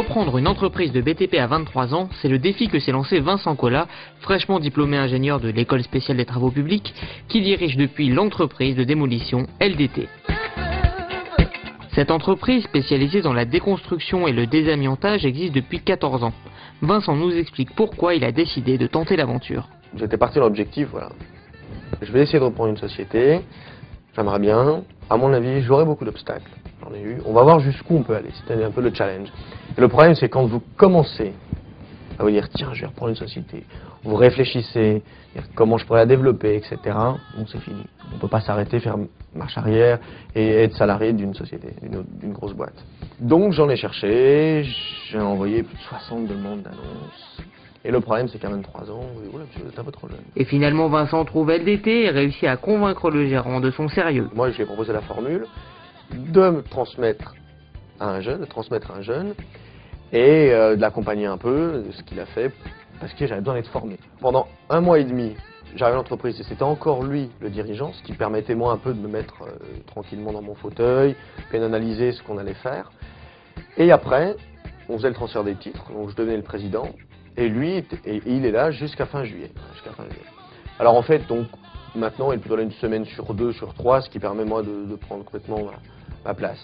Reprendre une entreprise de BTP à 23 ans, c'est le défi que s'est lancé Vincent Collat, fraîchement diplômé ingénieur de l'École spéciale des travaux publics, qui dirige depuis l'entreprise de démolition LDT. Cette entreprise spécialisée dans la déconstruction et le désamiantage existe depuis 14 ans. Vincent nous explique pourquoi il a décidé de tenter l'aventure. J'étais parti dans l'objectif, voilà. Je vais essayer de reprendre une société, j'aimerais bien. À mon avis, j'aurai beaucoup d'obstacles. J'en ai eu. On va voir jusqu'où on peut aller. C'était un peu le challenge. Et le problème, c'est quand vous commencez à vous dire, tiens, je vais reprendre une société. Vous réfléchissez, comment je pourrais la développer, etc. Bon, c'est fini. On ne peut pas s'arrêter, faire marche arrière et être salarié d'une société, d'une grosse boîte. Donc, j'en ai cherché. J'ai envoyé plus de 60 demandes d'annonces. Et le problème, c'est qu'à 23 ans, vous êtes un peu trop jeune. Et finalement, Vincent trouve LDT et réussit à convaincre le gérant de son sérieux. Moi, je lui ai proposé la formule de me transmettre à un jeune, et de l'accompagner un peu de ce qu'il a fait, parce que j'avais besoin d'être formé. Pendant 1 mois et demi, j'arrivais à l'entreprise et c'était encore lui le dirigeant, ce qui permettait moi un peu de me mettre tranquillement dans mon fauteuil, puis d'analyser ce qu'on allait faire. Et après, on faisait le transfert des titres, donc je devenais le président, et lui, il est là jusqu'à fin juillet. Alors en fait, donc, maintenant, il est plutôt là 1 semaine sur 2, sur 3, ce qui permet moi de prendre complètement ma place.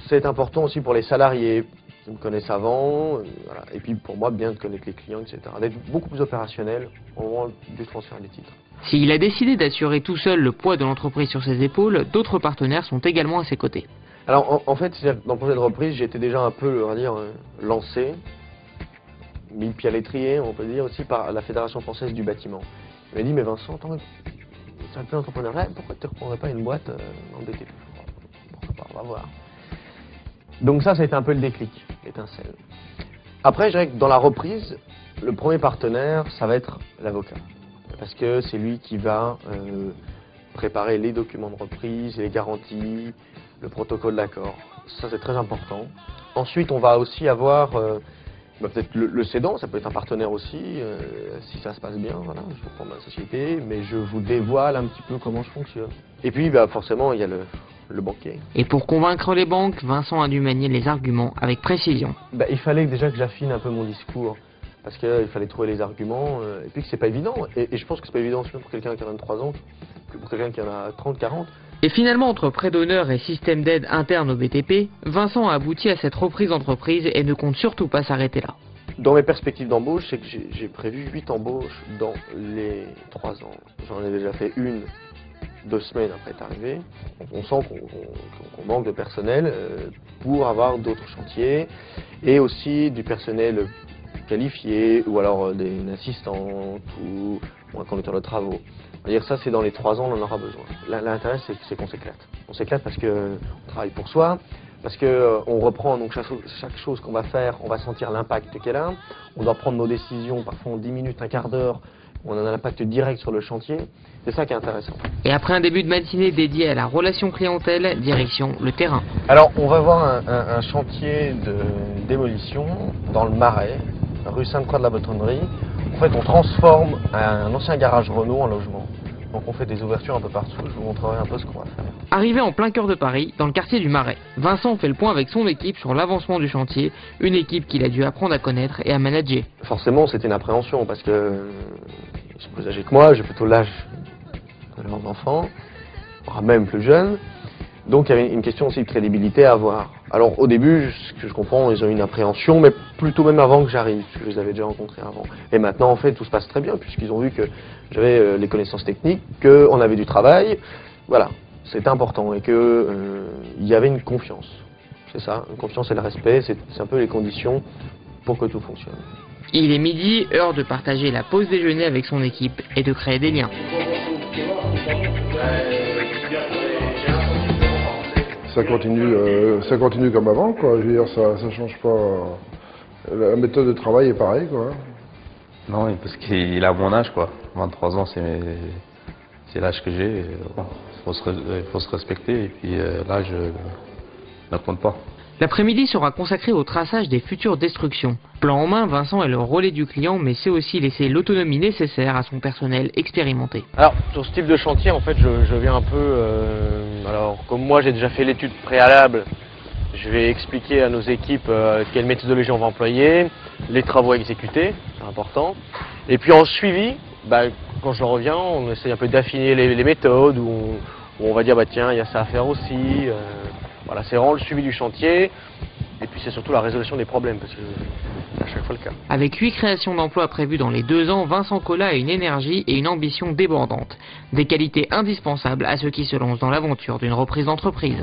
C'est important aussi pour les salariés qui me connaissent avant, voilà. Et puis pour moi, bien de connaître les clients, etc. D'être beaucoup plus opérationnel au moment du transfert des titres. S'il a décidé d'assurer tout seul le poids de l'entreprise sur ses épaules, d'autres partenaires sont également à ses côtés. Alors en fait, dans le projet de reprise, j'étais déjà un peu, on va dire, lancé, mis le pied à l'étrier, on peut dire aussi, par la Fédération française du bâtiment. Il m'a dit, mais Vincent, c'est un peu entrepreneurial, pourquoi tu ne reprendrais pas une boîte en BTP? Pourquoi pas, on va voir. Donc ça a été un peu le déclic, l'étincelle. Après, je dirais que dans la reprise, le premier partenaire, ça va être l'avocat. Parce que c'est lui qui va préparer les documents de reprise, les garanties, le protocole d'accord. Ça, c'est très important. Ensuite, on va aussi avoir peut-être le cédant, ça peut être un partenaire aussi, si ça se passe bien, voilà, je reprends ma société, mais je vous dévoile un petit peu comment je fonctionne. Et puis, forcément, il y a le banquier. Et pour convaincre les banques, Vincent a dû manier les arguments avec précision. Il fallait déjà que j'affine un peu mon discours, parce qu'il fallait trouver les arguments, et puis que c'est pas évident. Et je pense que c'est pas évident aussi pour quelqu'un qui a 23 ans, que pour quelqu'un qui en a 30, 40. Et finalement, entre prêt d'honneur et système d'aide interne au BTP, Vincent a abouti à cette reprise d'entreprise et ne compte surtout pas s'arrêter là. Dans mes perspectives d'embauche, c'est que j'ai prévu 8 embauches dans les 3 ans. J'en ai déjà fait 1, 2 semaines après être arrivé. On sent qu'on manque de personnel pour avoir d'autres chantiers et aussi du personnel qualifié ou alors une assistante ou un conducteur de travaux. Dire ça, c'est dans les 3 ans, on en aura besoin. L'intérêt, c'est qu'on s'éclate. On s'éclate parce qu'on travaille pour soi, parce qu'on reprend donc chaque chose qu'on va faire, on va sentir l'impact qu'elle a. On doit prendre nos décisions, parfois en 10 minutes, un quart d'heure. On a un impact direct sur le chantier. C'est ça qui est intéressant. Et après un début de matinée dédié à la relation clientèle, direction le terrain. Alors, on va voir un chantier de démolition dans le Marais, rue Sainte-Croix de la Bretonnerie. En fait, on transforme un ancien garage Renault en logement. Donc on fait des ouvertures un peu partout. Je vous montrerai un peu ce qu'on va faire. Arrivé en plein cœur de Paris, dans le quartier du Marais, Vincent fait le point avec son équipe sur l'avancement du chantier, une équipe qu'il a dû apprendre à connaître et à manager. Forcément, c'était une appréhension parce que ils sont plus âgés que moi, j'ai plutôt l'âge de leurs enfants, voire même plus jeunes. Donc il y avait une question aussi de crédibilité à avoir. Alors au début, ce que je comprends, ils ont une appréhension, mais plutôt même avant que j'arrive, parce que je les avais déjà rencontrés avant. Et maintenant, en fait, tout se passe très bien, puisqu'ils ont vu que j'avais les connaissances techniques, qu'on avait du travail. Voilà, c'est important, et qu'il y avait une confiance. C'est ça, une confiance et le respect, c'est un peu les conditions pour que tout fonctionne. Il est midi, heure de partager la pause déjeuner avec son équipe et de créer des liens. Ça continue comme avant, quoi. Je veux dire, ça change pas. La méthode de travail est pareille, quoi. Non, parce qu'il a mon âge, quoi. 23 ans, c'est l'âge que j'ai. Il faut se respecter, et puis l'âge ne compte pas. L'après-midi sera consacré au traçage des futures destructions. Plan en main, Vincent est le relais du client, mais sait aussi laisser l'autonomie nécessaire à son personnel expérimenté. Alors, sur ce type de chantier, en fait, je viens un peu... alors, comme moi, j'ai déjà fait l'étude préalable Je vais expliquer à nos équipes quelle méthodologie on va employer, les travaux à exécuter, c'est important. Et puis en suivi, quand je reviens, on essaie un peu d'affiner les méthodes, où on va dire tiens, il y a ça à faire aussi. Voilà, c'est vraiment le suivi du chantier. Et puis c'est surtout la résolution des problèmes, parce que c'est à chaque fois le cas. Avec 8 créations d'emplois prévues dans les 2 ans, Vincent Collat a une énergie et une ambition débordantes. Des qualités indispensables à ceux qui se lancent dans l'aventure d'une reprise d'entreprise.